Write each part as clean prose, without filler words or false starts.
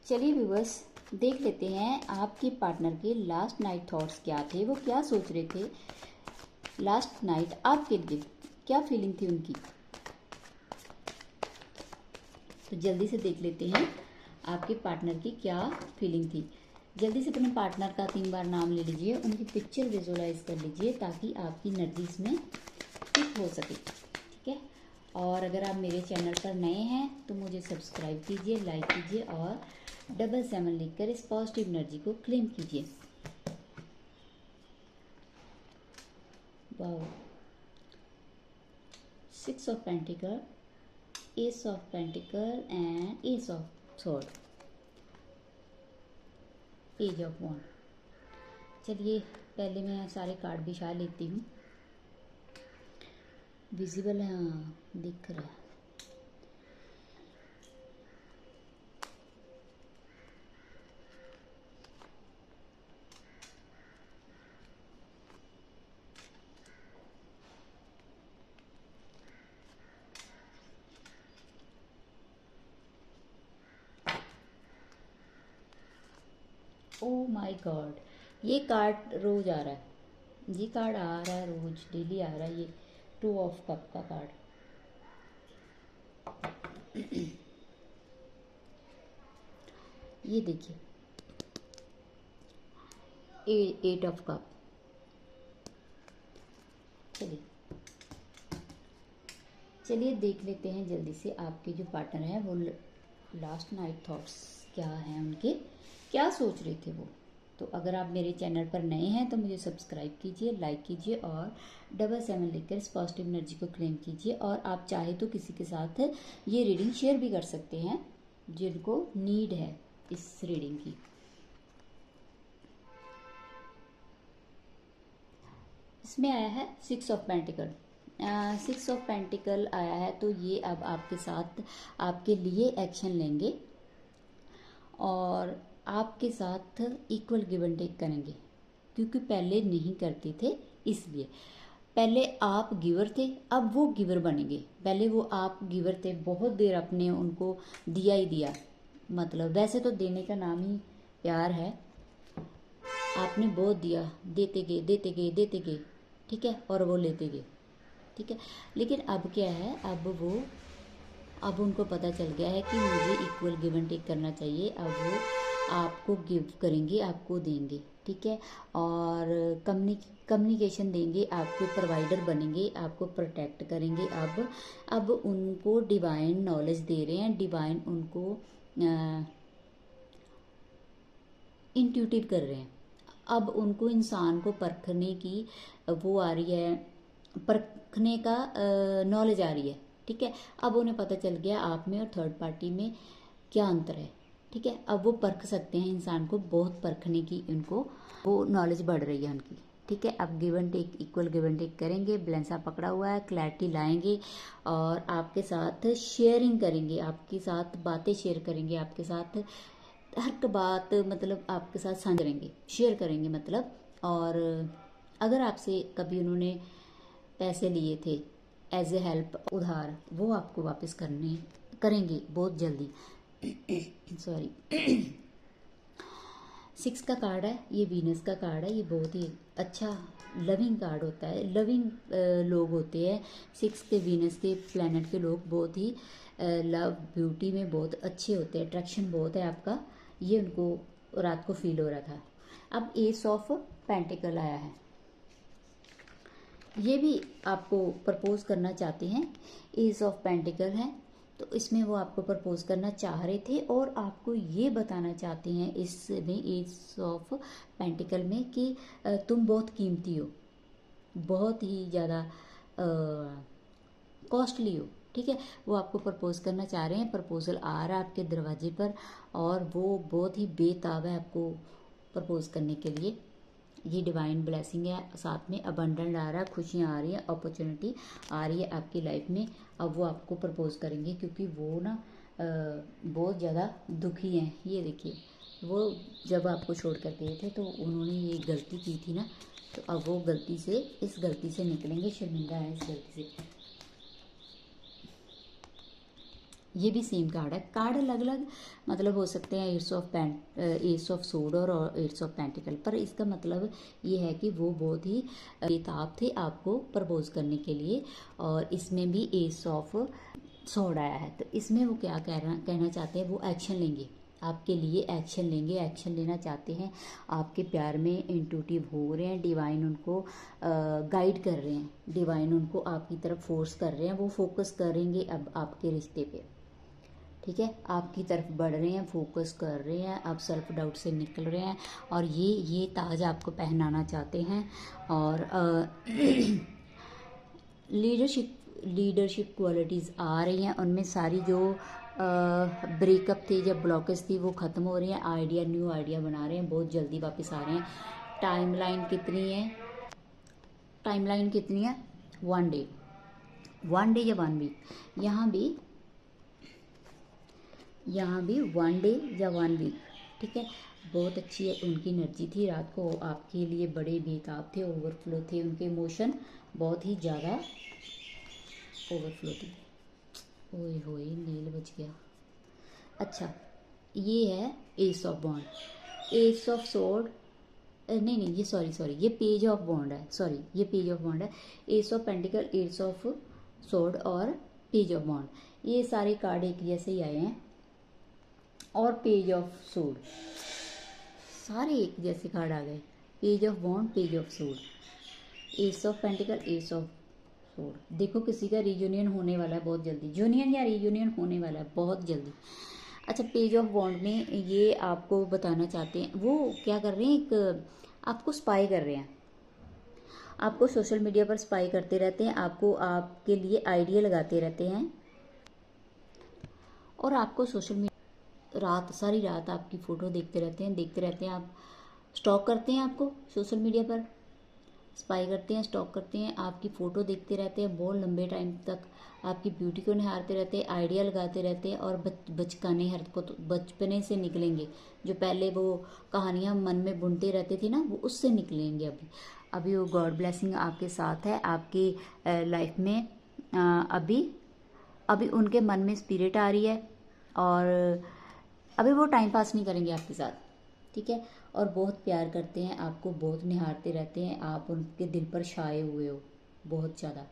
चलिए व्यूअर्स, देख लेते हैं आपके पार्टनर के लास्ट नाइट थॉट्स क्या थे, वो क्या सोच रहे थे लास्ट नाइट आपके लिए, क्या फीलिंग थी उनकी। तो जल्दी से देख लेते हैं आपके पार्टनर की क्या फीलिंग थी। जल्दी से अपने पार्टनर का 3 बार नाम ले लीजिए, उनकी पिक्चर विजुअलाइज कर लीजिए ताकि आपकी एनर्जी इसमें फिट हो सके। ठीक है, और अगर आप मेरे चैनल पर नए हैं तो मुझे सब्सक्राइब कीजिए, लाइक कीजिए और 77 लिखकर इस पॉजिटिव एनर्जी को क्लेम कीजिए। Wow, 6 of pentacle, ace of pentacle and ace of sword, page of wand. चलिए पहले मैं सारे कार्ड बिछा लेती हूँ। विजिबल है, हाँ दिख रहा है। ओ माय गॉड, ये कार्ड रोज आ रहा है, ये कार्ड आ रहा है रोज, डेली आ रहा है। ये 2 ऑफ कप का कार्ड। ये देखिए 8 ऑफ कप। चलिए चलिए देख लेते हैं जल्दी से आपके जो पार्टनर हैं वो लास्ट नाइट थॉट्स क्या हैं उनके, क्या सोच रहे थे वो। तो अगर आप मेरे चैनल पर नए हैं तो मुझे सब्सक्राइब कीजिए, लाइक कीजिए और 77 लिखकर इस पॉजिटिव एनर्जी को क्लेम कीजिए। और आप चाहे तो किसी के साथ ये रीडिंग शेयर भी कर सकते हैं जिनको नीड है इस रीडिंग की। इसमें आया है 6 ऑफ पेंटिकल। 6 ऑफ पेंटिकल आया है तो ये अब आपके साथ आपके लिए एक्शन लेंगे और आपके साथ इक्वल गिव एंड टेक करेंगे, क्योंकि पहले नहीं करते थे इसलिए। पहले आप गिवर थे, अब वो गिवर बनेंगे। पहले वो आप गिवर थे, बहुत देर आपने उनको दिया ही दिया, मतलब वैसे तो देने का नाम ही प्यार है। आपने बहुत दिया, देते गए देते गए देते गए, ठीक है, और वो लेते गए, ठीक है। लेकिन अब क्या है, अब उनको पता चल गया है कि मुझे इक्वल गिव एंड टेक करना चाहिए। अब वो आपको गिव करेंगे, आपको देंगे, ठीक है, और कम्युनिकेशन देंगे, आपके प्रोवाइडर बनेंगे, आपको प्रोटेक्ट करेंगे। अब उनको डिवाइन नॉलेज दे रहे हैं, डिवाइन उनको इंट्यूटिव कर रहे हैं। अब उनको इंसान को परखने की वो आ रही है, परखने का नॉलेज आ रही है, ठीक है। अब उन्हें पता चल गया आप में और थर्ड पार्टी में क्या अंतर है, ठीक है। अब वो परख सकते हैं इंसान को, बहुत परखने की उनको वो नॉलेज बढ़ रही है उनकी, ठीक है। अब give and take, equal give and take करेंगे, बैलेंस पकड़ा हुआ है, क्लैरिटी लाएंगे और आपके साथ शेयरिंग करेंगे, आपके साथ बातें शेयर करेंगे, आपके साथ हर बात मतलब आपके साथ साझा करेंगे, शेयर करेंगे मतलब। और अगर आपसे कभी उन्होंने पैसे लिए थे एज ए हेल्प, उधार, वो आपको वापस करेंगे बहुत जल्दी। सॉरी। 6 का कार्ड है, ये वीनस का कार्ड है। ये बहुत ही अच्छा लविंग कार्ड होता है, लविंग लोग होते हैं 6 के, वीनस के प्लैनेट के लोग बहुत ही लव ब्यूटी में बहुत अच्छे होते हैं, अट्रैक्शन बहुत है आपका, ये उनको रात को फील हो रहा था। अब एस ऑफ पेंटिकल आया है, ये भी आपको प्रपोज करना चाहते हैं। एस ऑफ पेंटिकल है तो इसमें वो आपको प्रपोज करना चाह रहे थे और आपको ये बताना चाहते हैं इसमें एस ऑफ पेंटिकल में कि तुम बहुत कीमती हो, बहुत ही ज़्यादा कॉस्टली हो, ठीक है। वो आपको प्रपोज करना चाह रहे हैं, प्रपोजल आ रहा है आपके दरवाजे पर और वो बहुत ही बेताब है आपको प्रपोज करने के लिए। ये डिवाइन ब्लेसिंग है, साथ में अबंडेंट आ रहा है, खुशियाँ आ रही हैं, अपॉर्चुनिटी आ रही है आपकी लाइफ में। अब वो आपको प्रपोज करेंगे क्योंकि वो ना बहुत ज़्यादा दुखी हैं। ये देखिए, वो जब आपको छोड़ कर गए थे तो उन्होंने ये गलती की थी ना, तो अब वो इस गलती से निकलेंगे, शर्मिंदा है इस गलती से। ये भी सेम कार्ड है। कार्ड अलग अलग मतलब हो सकते हैं, एस ऑफ सोड और एस ऑफ पेंटिकल, पर इसका मतलब ये है कि वो बहुत ही बेताब थे आपको प्रपोज करने के लिए। और इसमें भी एस ऑफ सोड आया है, तो इसमें वो क्या कहना चाहते हैं, वो एक्शन लेंगे आपके लिए, एक्शन लेंगे, एक्शन लेना चाहते हैं, आपके प्यार में इंट्यूटिव हो रहे हैं, डिवाइन उनको गाइड कर रहे हैं, डिवाइन उनको आपकी तरफ फोर्स कर रहे हैं, वो फोकस करेंगे अब आपके रिश्ते पे, ठीक है, आपकी तरफ बढ़ रहे हैं, फोकस कर रहे हैं, आप सेल्फ डाउट से निकल रहे हैं, और ये ताज आपको पहनाना चाहते हैं। और लीडरशिप क्वालिटीज़ आ रही हैं, उनमें सारी जो ब्रेकअप थी, जब ब्लॉकेज थी, वो ख़त्म हो रही हैं, आइडिया न्यू आइडिया बना रहे हैं, बहुत जल्दी वापस आ रहे हैं। टाइमलाइन कितनी है? टाइमलाइन कितनी है? 1 डे, 1 डे या 1 वीक। यहाँ भी 1 डे या 1 वीक, ठीक है। बहुत अच्छी उनकी एनर्जी थी रात को, आपके लिए बड़े बेताब थे, ओवरफ्लो थे, उनके इमोशन बहुत ही ज़्यादा ओवरफ्लो थी। ओए होए नील बच गया। अच्छा, ये है S of bond, S of sword, नहीं ये सॉरी ये पेज ऑफ बॉन्ड है, सॉरी ये पेज ऑफ बॉन्ड है। S of pentacle, ace of sword और पेज ऑफ बॉन्ड, ये सारे कार्ड एक जैसे ही आए हैं, और पेज ऑफ सोर्ड, सारे एक जैसे कार्ड आ गए, page of bond, page of sword, S of pentacle, ace of sword. देखो किसी का रियूनियन होने वाला है बहुत जल्दी, यूनियन या रियूनियन होने वाला है बहुत जल्दी। अच्छा, पेज ऑफ बॉन्ड में ये आपको बताना चाहते हैं, वो क्या कर रहे हैं, एक आपको स्पाई कर रहे हैं, आपको सोशल मीडिया पर स्पाई करते रहते हैं, आपको आपके लिए आइडिया लगाते रहते हैं, और आपको सोशल मीडिया सारी रात आपकी फ़ोटो देखते रहते हैं, आप स्टॉक करते हैं, आपको सोशल मीडिया पर स्पाई करते हैं, स्टॉक करते हैं, आपकी फ़ोटो देखते रहते हैं, बहुत लंबे टाइम तक आपकी ब्यूटी को निहारते रहते हैं, आइडिया लगाते रहते हैं, और बचकाने हरकत बचपने से निकलेंगे, जो पहले वो कहानियाँ मन में बुनते रहते थे ना, वो उससे निकलेंगे। अभी वो गॉड ब्लेसिंग आपके साथ है, आपकी लाइफ में अभी उनके मन में स्पिरिट आ रही है, और अभी वो टाइम पास नहीं करेंगे आपके साथ, ठीक है, और बहुत प्यार करते हैं आपको, बहुत निहारते रहते हैं, आप उनके दिल पर छाए हुए हो बहुत ज़्यादा।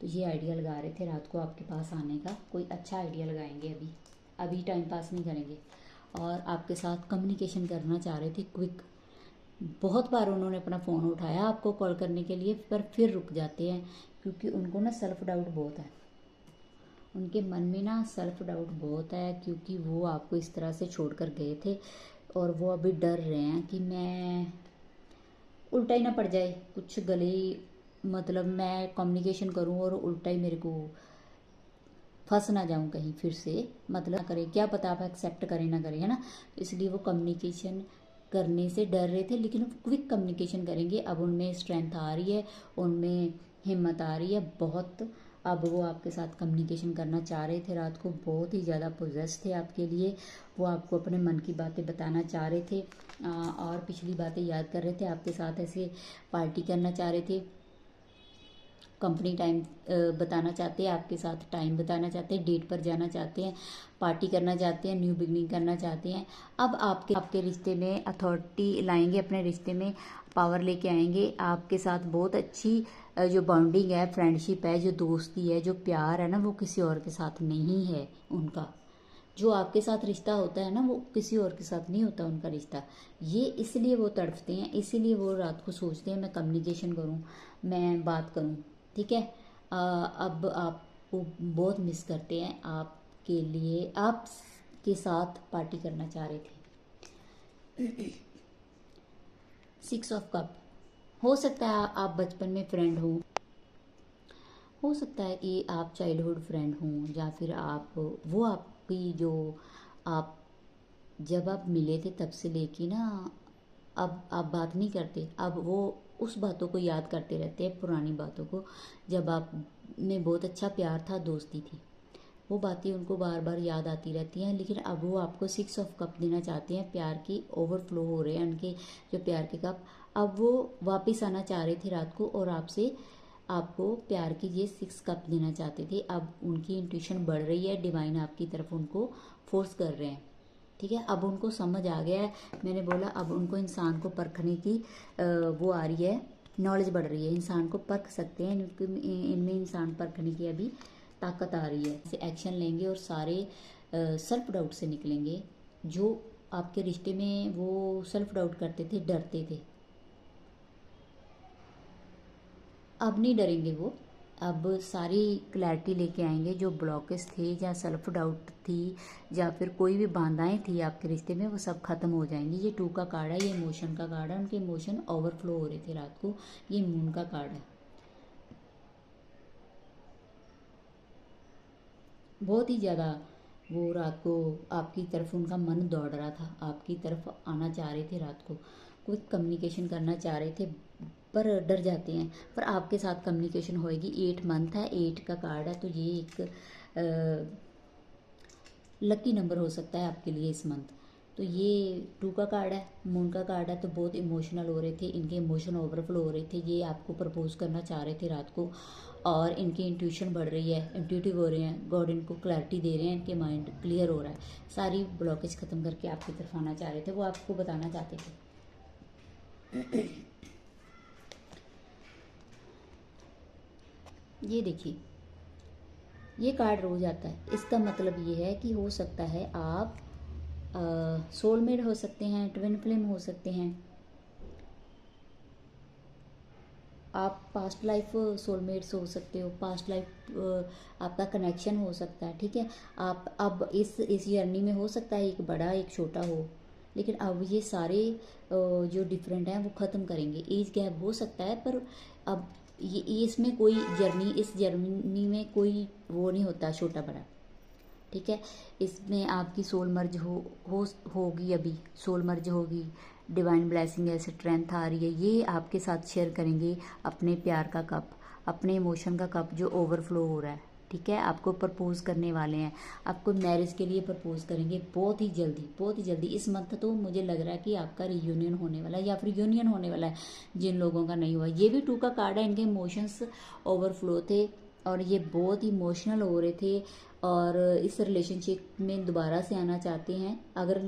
तो ये आइडिया लगा रहे थे रात को आपके पास आने का, कोई अच्छा आइडिया लगाएंगे, अभी टाइम पास नहीं करेंगे, और आपके साथ कम्युनिकेशन करना चाह रहे थे क्विक। बहुत बार उन्होंने अपना फ़ोन उठाया आपको कॉल करने के लिए, पर फिर रुक जाते हैं, क्योंकि उनको ना सेल्फ डाउट बहुत है, उनके मन में ना सेल्फ डाउट बहुत है, क्योंकि वो आपको इस तरह से छोड़कर गए थे, और वो अभी डर रहे हैं कि मैं उल्टा ही ना पड़ जाए कुछ गले, मतलब मैं कम्युनिकेशन करूं और उल्टा ही मेरे को फंस ना जाऊं कहीं फिर से, मतलब ना करें, क्या पता आप एक्सेप्ट करें ना करें, है ना। इसलिए वो कम्युनिकेशन करने से डर रहे थे, लेकिन क्विक कम्युनिकेशन करेंगे। अब उनमें स्ट्रेंथ आ रही है, उनमें हिम्मत आ रही है बहुत, अब वो आपके साथ कम्युनिकेशन करना चाह रहे थे रात को, बहुत ही ज़्यादा पोजेस थे आपके लिए, वो आपको अपने मन की बातें बताना चाह रहे थे, और पिछली बातें याद कर रहे थे, आपके साथ ऐसे पार्टी करना चाह रहे थे, कंपनी टाइम बताना चाहते हैं, आपके साथ टाइम बताना चाहते हैं, डेट पर जाना चाहते हैं, पार्टी करना चाहते हैं, न्यू बिगनिंग करना चाहते हैं। अब आपके रिश्ते में अथॉरिटी लाएंगे, अपने रिश्ते में पावर लेके आएंगे, आपके साथ बहुत अच्छी जो बॉन्डिंग है, फ्रेंडशिप है, जो दोस्ती है, जो प्यार है ना, वो किसी और के साथ नहीं है उनका। जो आपके साथ रिश्ता होता है ना, वो किसी और के साथ नहीं होता उनका रिश्ता। ये इसलिए वो तड़पते हैं, इसीलिए वो रात को सोचते हैं मैं कम्युनिकेशन करूं, मैं बात करूं, ठीक है। अब आपको बहुत मिस करते हैं, आपके लिए आपके साथ पार्टी करना चाह रहे थे। 6 ऑफ कप, हो सकता है आप बचपन में फ्रेंड हो सकता है कि आप चाइल्डहुड फ्रेंड हों, या फिर आप वो आपकी जो आप जब आप मिले थे तब से लेके ना, अब आप बात नहीं करते, अब वो उस बातों को याद करते रहते हैं, पुरानी बातों को, जब आप में बहुत अच्छा प्यार था, दोस्ती थी, वो बातें उनको बार बार याद आती रहती हैं। लेकिन अब वो आपको 6 ऑफ कप देना चाहते हैं, प्यार की ओवरफ्लो हो रहे हैं उनके जो प्यार के कप, अब वो वापस आना चाह रहे थे रात को, और आपसे आपको प्यार की ये 6 कप देना चाहते थे। अब उनकी इंट्यूशन बढ़ रही है, डिवाइन आपकी तरफ उनको फोर्स कर रहे हैं। ठीक है, अब उनको समझ आ गया है, मैंने बोला अब उनको इंसान को परखने की वो आ रही है, नॉलेज बढ़ रही है, इंसान को परख सकते हैं, इनमें इंसान परखने की अभी ताकत आ रही है। इसे एक्शन लेंगे और सारे सेल्फ डाउट से निकलेंगे। जो आपके रिश्ते में वो सेल्फ डाउट करते थे, डरते थे, अब नहीं डरेंगे वो। अब सारी क्लैरिटी लेके आएंगे। जो ब्लॉकेज थे या सेल्फ डाउट थी या फिर कोई भी बाधाएं थी आपके रिश्ते में, वो सब खत्म हो जाएंगी। ये 2 का कार्ड है, ये इमोशन का कार्ड है। उनके इमोशन ओवरफ्लो हो रहे थे रात को। ये मून का कार्ड है। बहुत ही ज़्यादा वो रात को आपकी तरफ उनका मन दौड़ रहा था, आपकी तरफ आना चाह रहे थे, रात को कोई कम्युनिकेशन करना चाह रहे थे, पर डर जाते हैं। पर आपके साथ कम्युनिकेशन होएगी। 8 मंथ है, 8 का कार्ड है, तो ये एक लकी नंबर हो सकता है आपके लिए इस मंथ। तो ये 2 का कार्ड है, मून का कार्ड है। तो बहुत इमोशनल हो रहे थे, इनके इमोशन ओवरफ्लो हो रहे थे। ये आपको प्रपोज करना चाह रहे थे रात को, और इनकी इंट्यूशन बढ़ रही है, इंट्यूटिव हो रहे हैं, गॉड इनको क्लैरिटी दे रहे हैं, इनके माइंड क्लियर हो रहा है। सारी ब्लॉकेज खत्म करके आपकी तरफ आना चाह रहे थे, वो आपको बताना चाहते थे। ये देखिए, ये कार्ड रोज आता है। इसका मतलब ये है कि हो सकता है आप सोलमेट हो सकते हैं, ट्विन फ्लेम हो सकते हैं, आप पास्ट लाइफ सोलमेट्स हो सकते हो, पास्ट लाइफ आपका कनेक्शन हो सकता है। ठीक है, आप अब इस जर्नी में हो सकता है एक बड़ा एक छोटा हो, लेकिन अब ये सारे जो डिफरेंट हैं वो ख़त्म करेंगे। एज गैप हो सकता है, पर अब ये इसमें कोई जर्नी, इस जर्नी में कोई वो नहीं होता छोटा बड़ा। ठीक है, इसमें आपकी सोल मर्ज होगी, अभी सोल मर्ज होगी, डिवाइन ब्लेसिंग है, स्ट्रेंथ आ रही है। ये आपके साथ शेयर करेंगे अपने प्यार का कप, अपने इमोशन का कप जो ओवरफ्लो हो रहा है। ठीक है, आपको प्रपोज करने वाले हैं, आपको मैरिज के लिए प्रपोज करेंगे बहुत ही जल्दी, बहुत ही जल्दी। इस मंथ तो मुझे लग रहा है कि आपका रियूनियन होने वाला है या फिर यूनियन होने वाला है, जिन लोगों का नहीं हुआ। ये भी 2 का कार्ड है, इनके इमोशंस ओवरफ्लो थे और ये बहुत इमोशनल हो रहे थे, और इस रिलेशनशिप में दोबारा से आना चाहते हैं। अगर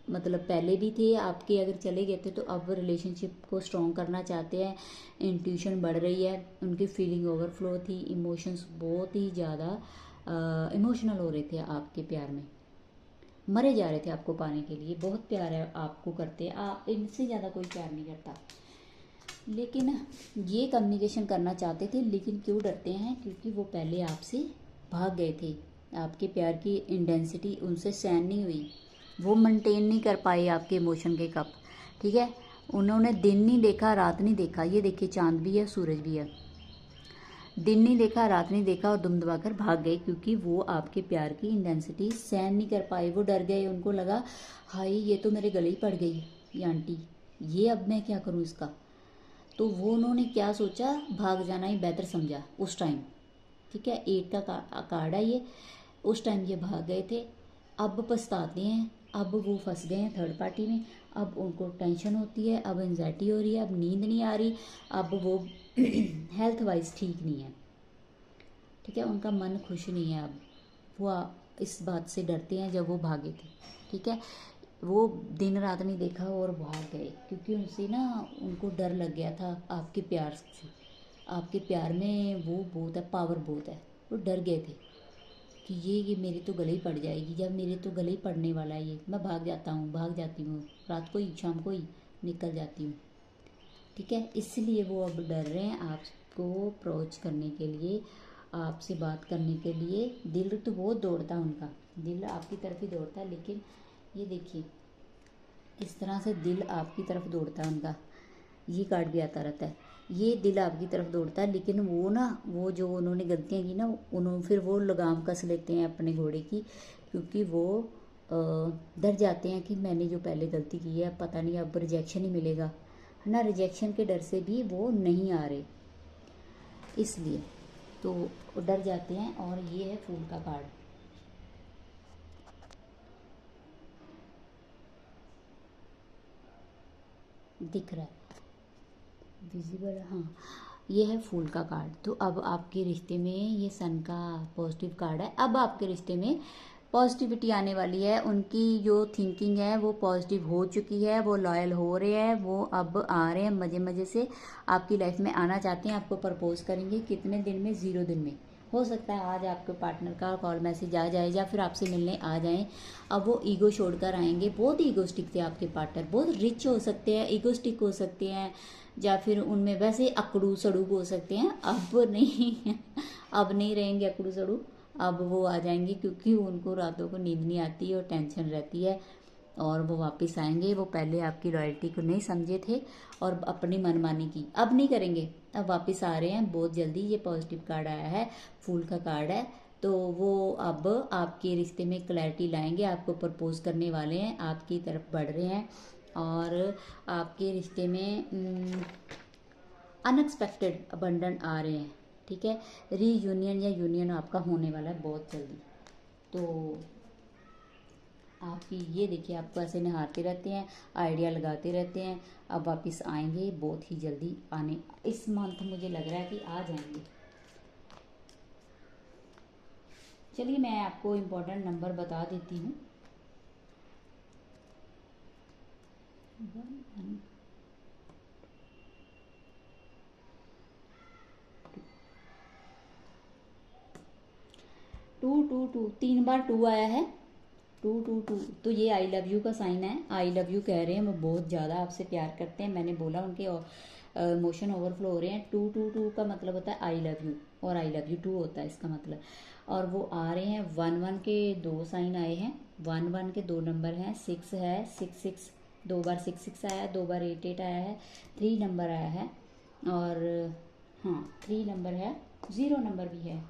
मतलब पहले भी थे आपके, अगर चले गए थे, तो अब रिलेशनशिप को स्ट्रॉन्ग करना चाहते हैं। इंट्यूशन बढ़ रही है, उनकी फीलिंग ओवरफ्लो थी, इमोशंस बहुत ही ज़्यादा इमोशनल हो रहे थे आपके प्यार में, मरे जा रहे थे आपको पाने के लिए। बहुत प्यार है आपको करते हैं, आप इनसे ज़्यादा कोई प्यार नहीं करता। लेकिन ये कम्युनिकेशन करना चाहते थे, लेकिन क्यों डरते हैं? क्योंकि वो पहले आपसे भाग गए थे। आपके प्यार की इंटेंसिटी उनसे सहन नहीं हुई, वो मेंटेन नहीं कर पाए आपके इमोशन के कप। ठीक है, उन्होंने दिन नहीं देखा, रात नहीं देखा। ये देखिए, चांद भी है, सूरज भी है। दिन नहीं देखा, रात नहीं देखा, और दुम दबाकर भाग गए, क्योंकि वो आपके प्यार की इंटेंसिटी सहन नहीं कर पाए। वो डर गए, उनको लगा हाय ये तो मेरे गले ही पड़ गई ये आंटी, ये अब मैं क्या करूँ इसका। तो वो उन्होंने क्या सोचा, भाग जाना ही बेहतर समझा उस टाइम। ठीक है, 8 का कार्ड है ये। उस टाइम ये भाग गए थे, अब पछताते हैं। अब वो फंस गए हैं थर्ड पार्टी में, अब उनको टेंशन होती है, अब एंजाइटी हो रही है, अब नींद नहीं आ रही, अब वो हेल्थ वाइज ठीक नहीं है। ठीक है, उनका मन खुश नहीं है अब। वो इस बात से डरते हैं जब वो भागे थे। ठीक है, वो दिन रात नहीं देखा और भाग गए, क्योंकि उनसे ना उनको डर लग गया था आपके प्यार से। आपके प्यार में वो बहुत है, पावर बहुत है। वो डर गए थे कि ये मेरे तो गले ही पड़ जाएगी, जब मेरे तो गले ही पड़ने वाला है, ये मैं भाग जाता हूँ, भाग जाती हूँ, रात को ही शाम को ही निकल जाती हूँ। ठीक है, इसलिए वो अब डर रहे हैं आपको अप्रोच करने के लिए, आपसे बात करने के लिए। दिल तो बहुत दौड़ता है उनका, दिल आपकी तरफ ही दौड़ता है, लेकिन ये देखिए इस तरह से दिल आपकी तरफ दौड़ता है उनका। ये कार्ड भी आता रहता है, ये दिल आपकी तरफ दौड़ता है, लेकिन वो ना, वो जो उन्होंने गलतियाँ की ना, उन्होंने फिर वो लगाम कस लेते हैं अपने घोड़े की, क्योंकि वो डर जाते हैं कि मैंने जो पहले गलती की है, पता नहीं अब रिजेक्शन ही मिलेगा, है ना। रिजेक्शन के डर से भी वो नहीं आ रहे, इसलिए तो वो डर जाते हैं। और ये है फूल का कार्ड, दिख रहा है, विजिबल, हाँ। ये है फूल का कार्ड। तो अब आपके रिश्ते में ये सन का पॉजिटिव कार्ड है। अब आपके रिश्ते में पॉजिटिविटी आने वाली है। उनकी जो थिंकिंग है वो पॉजिटिव हो चुकी है, वो लॉयल हो रहे हैं, वो अब आ रहे हैं मज़े मज़े से आपकी लाइफ में आना चाहते हैं, आपको प्रपोज करेंगे। कितने दिन में? 0 दिन में। हो सकता है आज आपके पार्टनर का कॉल मैसेज आ जाए या फिर आपसे मिलने आ जाएं। अब वो ईगो छोड़कर आएंगे। बहुत ईगोस्टिक थे आपके पार्टनर, बहुत रिच हो सकते हैं, ईगोस्टिक हो सकते हैं, या फिर उनमें वैसे अकड़ू सड़ू हो सकते हैं। अब नहीं अब नहीं रहेंगे अकड़ू सड़ू, अब वो आ जाएंगे, क्योंकि उनको रातों को नींद नहीं आती और टेंशन रहती है, और वो वापस आएंगे। वो पहले आपकी लॉयल्टी को नहीं समझे थे और अपनी मनमानी की, अब नहीं करेंगे, अब वापस आ रहे हैं बहुत जल्दी। ये पॉजिटिव कार्ड आया है, फूल का कार्ड है। तो वो अब आपके रिश्ते में क्लैरिटी लाएंगे, आपको प्रपोज करने वाले हैं, आपकी तरफ बढ़ रहे हैं, और आपके रिश्ते में अनएक्सपेक्टेड अबंडन आ रहे हैं। ठीक है, रीयूनियन या यूनियन आपका होने वाला है बहुत जल्दी। तो आपकी ये देखिए, आपको ऐसे निहारते रहते हैं, आइडिया लगाते रहते हैं, अब वापस आएंगे बहुत ही जल्दी। आने इस मंथ मुझे लग रहा है कि आ जाएंगे। चलिए मैं आपको इम्पोर्टेंट नंबर बता देती हूँ। 222, 3 बार 2 आया है। 222, तो ये आई लव यू का साइन है। आई लव यू कह रहे हैं, वो बहुत ज़्यादा आपसे प्यार करते हैं। मैंने बोला उनके इमोशन ओवरफ्लो हो रहे हैं। 222 का मतलब होता है आई लव यू, और आई लव यू 2 होता है इसका मतलब। और वो आ रहे हैं। 11 के 2 साइन आए हैं। 11 के 2 नंबर हैं। 6 है, 66, 2 बार 66 आया है, 2 बार 88 आया है, 3 नंबर आया है, और हाँ 3 नंबर है, 0 नंबर भी है,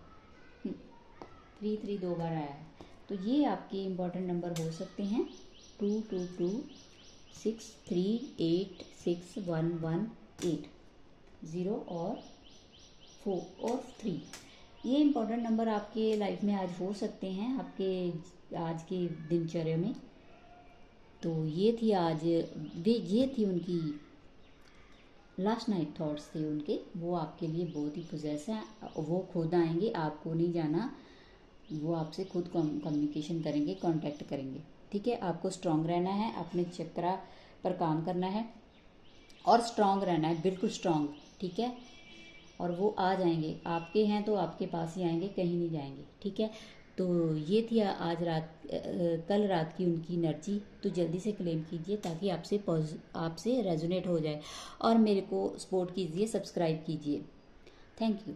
3 2 बार आया है। तो ये आपके इम्पोर्टेंट नंबर हो सकते हैं। 222, 6 3 8 6 1 1 8, 0 और 4 और 3। ये इम्पोर्टेंट नंबर आपके लाइफ में आज हो सकते हैं, आपके आज की दिनचर्या में। तो ये थी आज ये थी उनकी लास्ट नाइट थॉट्स थे उनके। वो आपके लिए बहुत ही पोजेस हैं। वो खुद आएंगे, आपको नहीं जाना, वो आपसे खुद कम्युनिकेशन करेंगे, कांटेक्ट करेंगे। ठीक है, आपको स्ट्रांग रहना है, अपने चक्रा पर काम करना है और स्ट्रांग रहना है, बिल्कुल स्ट्रांग। ठीक है, और वो आ जाएंगे, आपके हैं तो आपके पास ही आएंगे, कहीं नहीं जाएंगे। ठीक है, तो ये थी आज रात कल रात की उनकी एनर्जी। तो जल्दी से क्लेम कीजिए ताकि आपसे रेजोनेट हो जाए, और मेरे को सपोर्ट कीजिए, सब्सक्राइब कीजिए। Thank you.